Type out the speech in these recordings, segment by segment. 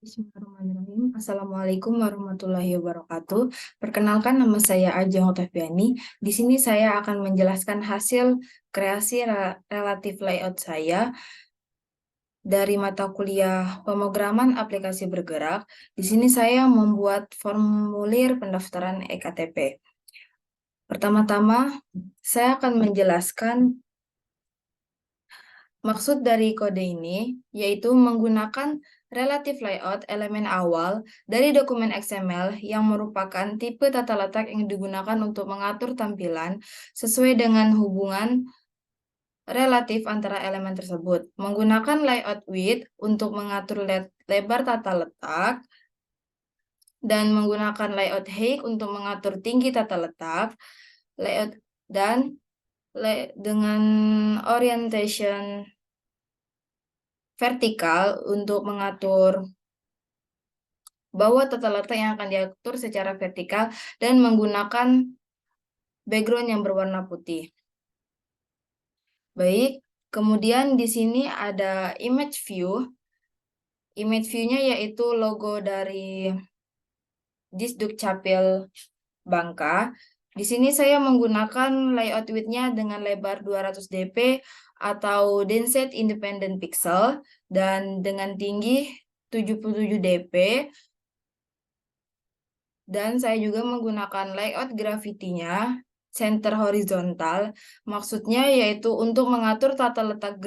Bismillahirrahmanirrahim. Assalamualaikum warahmatullahi wabarakatuh. Perkenalkan, nama saya Ajeng Otaviani. Di sini saya akan menjelaskan hasil kreasi relatif layout saya dari mata kuliah pemrograman aplikasi bergerak. Di sini saya membuat formulir pendaftaran EKTP. Pertama-tama, saya akan menjelaskan maksud dari kode ini, yaitu menggunakan relative layout elemen awal dari dokumen XML yang merupakan tipe tata letak yang digunakan untuk mengatur tampilan sesuai dengan hubungan relatif antara elemen tersebut. Menggunakan layout width untuk mengatur lebar tata letak, dan menggunakan layout height untuk mengatur tinggi tata letak, layout dan dengan orientation vertikal untuk mengatur bahwa tata letak yang akan diatur secara vertikal dan menggunakan background yang berwarna putih. Baik, kemudian di sini ada image view. Image view-nya yaitu logo dari Disduk Capil Bangka. Di sini saya menggunakan layout width-nya dengan lebar 200 dp atau density independent pixel dan dengan tinggi 77 dp. Dan saya juga menggunakan layout gravity-nya center horizontal. Maksudnya yaitu untuk mengatur tata letak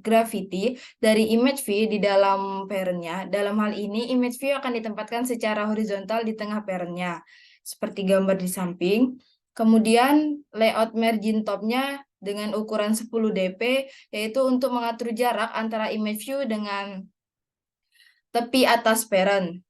gravity dari image view di dalam parent-nya. Dalam hal ini, image view akan ditempatkan secara horizontal di tengah parent-nya, seperti gambar di samping. Kemudian layout margin top-nya dengan ukuran 10 dp, yaitu untuk mengatur jarak antara image view dengan tepi atas parent.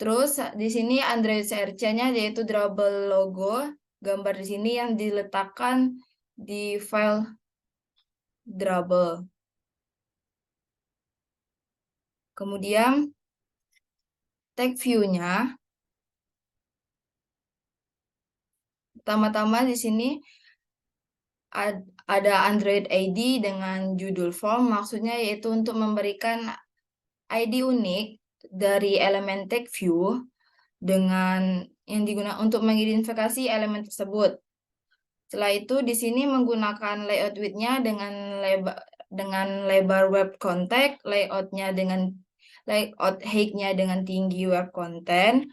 Terus di sini Android CRC-nya yaitu drawable logo, gambar di sini yang diletakkan di file drawable. Kemudian tag view-nya, pertama-tama di sini ada Android ID dengan judul form, maksudnya yaitu untuk memberikan ID unik dari elemen tag view dengan yang digunakan untuk mengidentifikasi elemen tersebut. Setelah itu di sini menggunakan layout width-nya dengan lebar web content, layout-nya dengan layout height-nya dengan tinggi web content,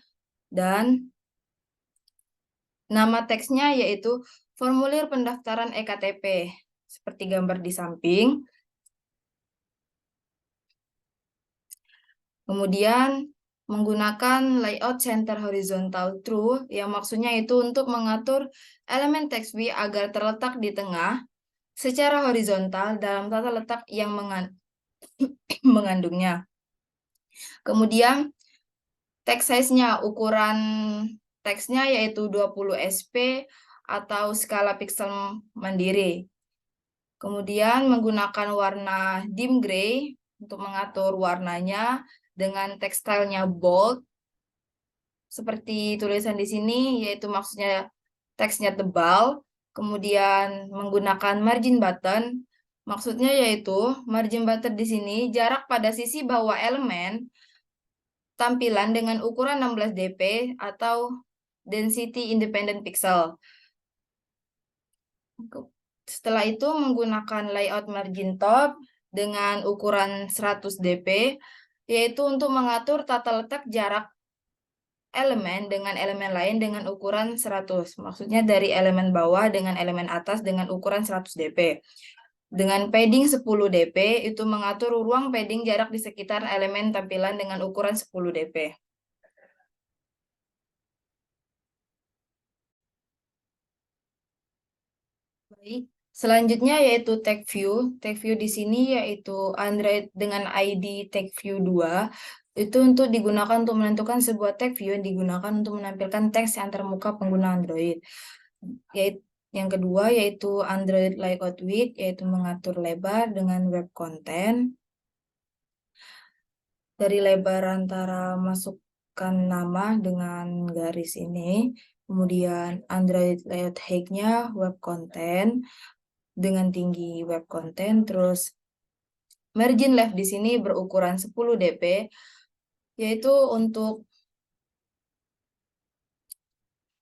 dan nama teksnya yaitu formulir pendaftaran EKTP seperti gambar di samping. Kemudian menggunakan layout center horizontal true yang maksudnya itu untuk mengatur elemen text view agar terletak di tengah secara horizontal dalam tata letak yang mengandungnya. Kemudian text size-nya, ukuran teksnya yaitu 20 sp atau skala pixel mandiri. Kemudian menggunakan warna dim gray untuk mengatur warnanya dengan tekstilnya bold. Seperti tulisan di sini, yaitu maksudnya teksnya tebal. Kemudian menggunakan margin button, maksudnya yaitu margin button di sini jarak pada sisi bawah elemen tampilan dengan ukuran 16 dp atau density independent pixel. Setelah itu menggunakan layout margin top dengan ukuran 100 dp, yaitu untuk mengatur tata letak jarak elemen dengan elemen lain dengan ukuran 100. Maksudnya dari elemen bawah dengan elemen atas dengan ukuran 100 dp. Dengan padding 10 dp, itu mengatur ruang padding jarak di sekitar elemen tampilan dengan ukuran 10 dp. Baik, selanjutnya yaitu tag view. Tag view di sini yaitu Android dengan ID tag view 2. Itu untuk digunakan untuk menentukan sebuah tag view yang digunakan untuk menampilkan teks yang termuka pengguna Android. Yaitu yang kedua yaitu Android layout width, yaitu mengatur lebar dengan web content. Dari lebar antara masukkan nama dengan garis ini. Kemudian Android layout height-nya web content dengan tinggi web content, terus margin left di sini berukuran 10 dp, yaitu untuk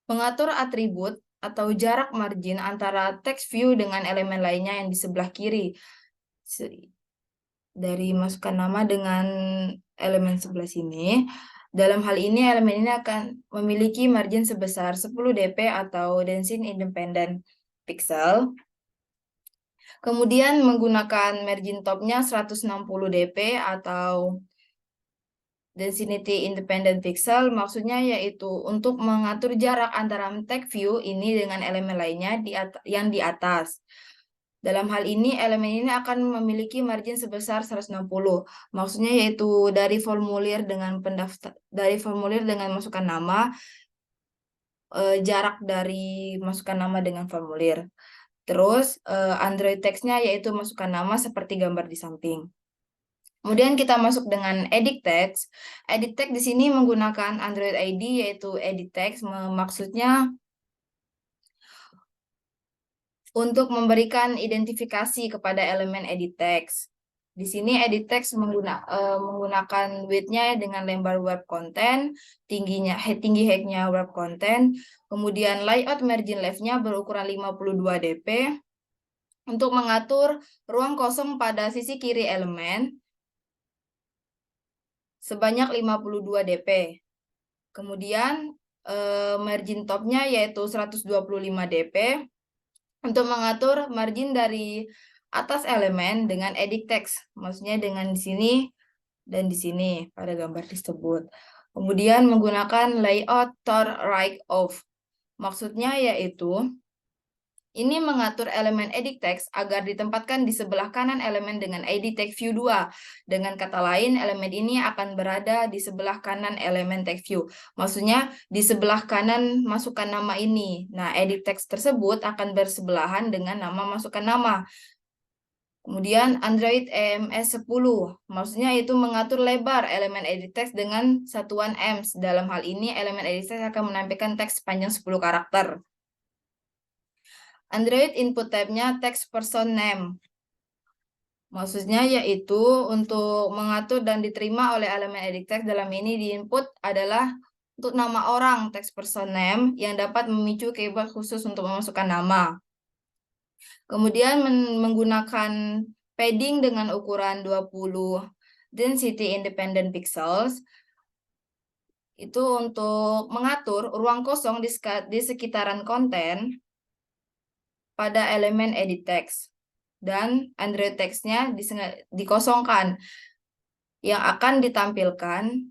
mengatur atribut atau jarak margin antara text view dengan elemen lainnya yang di sebelah kiri. Dari masukan nama dengan elemen sebelah sini. Dalam hal ini, elemen ini akan memiliki margin sebesar 10 dp atau density independent pixel. Kemudian menggunakan margin topnya 160 dp atau density independent pixel, maksudnya yaitu untuk mengatur jarak antara text view ini dengan elemen lainnya yang di atas. Dalam hal ini, elemen ini akan memiliki margin sebesar 160. Maksudnya yaitu dari formulir dengan masukan nama, jarak dari masukan nama dengan formulir. Terus Android text-nya yaitu masukan nama seperti gambar di samping. Kemudian kita masuk dengan edit text. Edit text di sini menggunakan Android ID yaitu edit text, maksudnya untuk memberikan identifikasi kepada elemen edit text. Di sini edit text menggunakan width-nya dengan lebar web content, tinggi height-nya web content, kemudian layout margin left-nya berukuran 52 dp untuk mengatur ruang kosong pada sisi kiri elemen sebanyak 52 dp. Kemudian margin top-nya yaitu 125 dp untuk mengatur margin dari atas elemen dengan edit text, maksudnya dengan di sini dan di sini pada gambar tersebut. Kemudian menggunakan layout to right of, maksudnya yaitu ini mengatur elemen edit text agar ditempatkan di sebelah kanan elemen dengan edit text view 2. Dengan kata lain, elemen ini akan berada di sebelah kanan elemen text view. Maksudnya di sebelah kanan masukan nama ini. Nah, edit text tersebut akan bersebelahan dengan nama masukan nama. Kemudian Android EMS 10, maksudnya itu mengatur lebar elemen edit text dengan satuan EMS. Dalam hal ini, elemen edit text akan menampilkan teks sepanjang 10 karakter. Android input type-nya text person name. Maksudnya yaitu untuk mengatur dan diterima oleh elemen edit text dalam ini di input adalah untuk nama orang text person name yang dapat memicu keyboard khusus untuk memasukkan nama. Kemudian menggunakan padding dengan ukuran 20 density independent pixels itu untuk mengatur ruang kosong di sekitaran konten pada elemen edit text, dan Android text-nya dikosongkan yang akan ditampilkan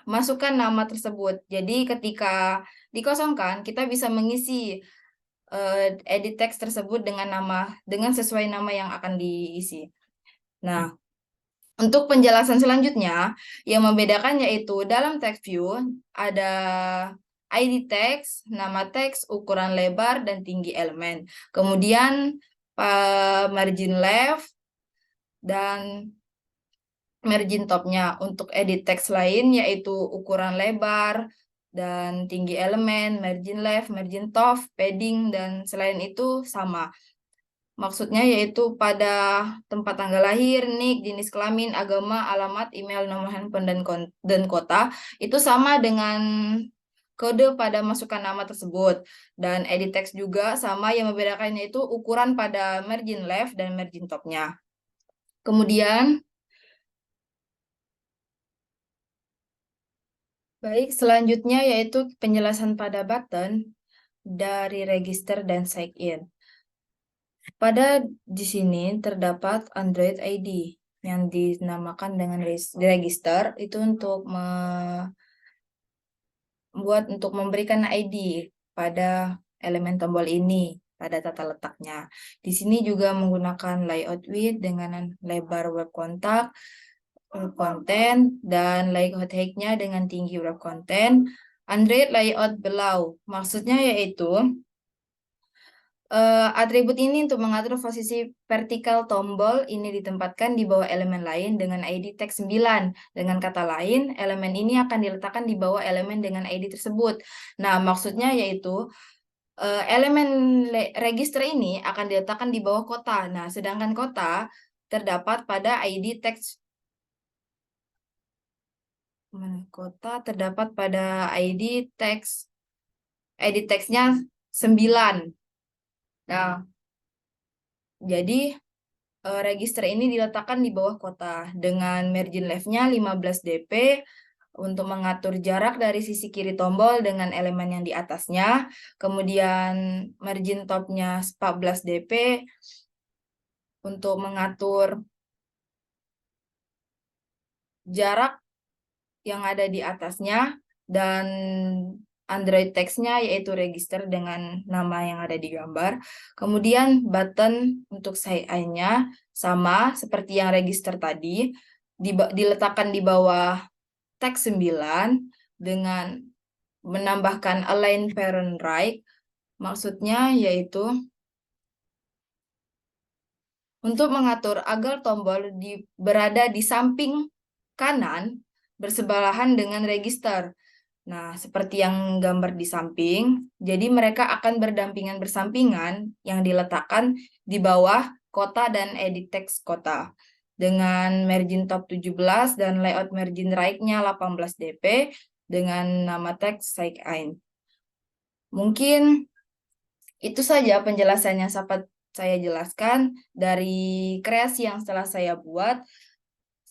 masukkan nama tersebut. Jadi ketika dikosongkan, kita bisa mengisi edit text tersebut dengan sesuai nama yang akan diisi. Nah, untuk penjelasan selanjutnya, yang membedakan yaitu dalam text view ada ID text, nama teks, ukuran lebar, dan tinggi elemen. Kemudian margin left dan margin topnya. Untuk edit text lain yaitu ukuran lebar dan tinggi elemen, margin left, margin top, padding, dan selain itu sama. Maksudnya yaitu pada tempat tanggal lahir, nik, jenis kelamin, agama, alamat, email, nomor handphone, dan kota itu sama dengan kode pada masukan nama tersebut. Dan edit text juga sama, yang membedakannya itu ukuran pada margin left dan margin topnya. Kemudian, baik, selanjutnya yaitu penjelasan pada button dari register dan sign in. Pada di sini terdapat Android ID yang dinamakan dengan register itu untuk memberikan ID pada elemen tombol ini pada tata letaknya. Di sini juga menggunakan layout width dengan lebar web kontak, content, dan layout height-nya dengan tinggi web content. Android layout below, maksudnya yaitu atribut ini untuk mengatur posisi vertikal tombol ini ditempatkan di bawah elemen lain dengan ID text 9. Dengan kata lain, elemen ini akan diletakkan di bawah elemen dengan ID tersebut. Nah, maksudnya yaitu elemen register ini akan diletakkan di bawah kota. Nah, sedangkan kota terdapat pada ID teks kota terdapat pada ID teksnya 9. Nah, jadi register ini diletakkan di bawah kota dengan margin left-nya 15 dp untuk mengatur jarak dari sisi kiri tombol dengan elemen yang di atasnya. Kemudian margin top-nya 14 dp untuk mengatur jarak yang ada di atasnya, dan Android text-nya yaitu register dengan nama yang ada di gambar. Kemudian button untuk sign-nya sama seperti yang register tadi, diletakkan di bawah teks 9 dengan menambahkan align parent right. Maksudnya yaitu untuk mengatur agar tombol berada di samping kanan bersebelahan dengan register. Nah, seperti yang gambar di samping, jadi mereka akan berdampingan bersampingan yang diletakkan di bawah kota dan edit text kota. Dengan margin top 17 dan layout margin right-nya 18 dp dengan nama teks sign. Mungkin itu saja penjelasannya dapat saya jelaskan dari kreasi yang setelah saya buat.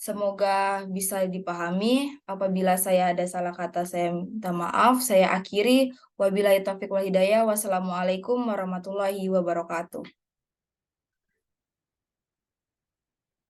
Semoga bisa dipahami. Apabila saya ada salah kata, saya minta maaf. Saya akhiri. Wabillahi taufiq wal hidayah. Wassalamualaikum warahmatullahi wabarakatuh.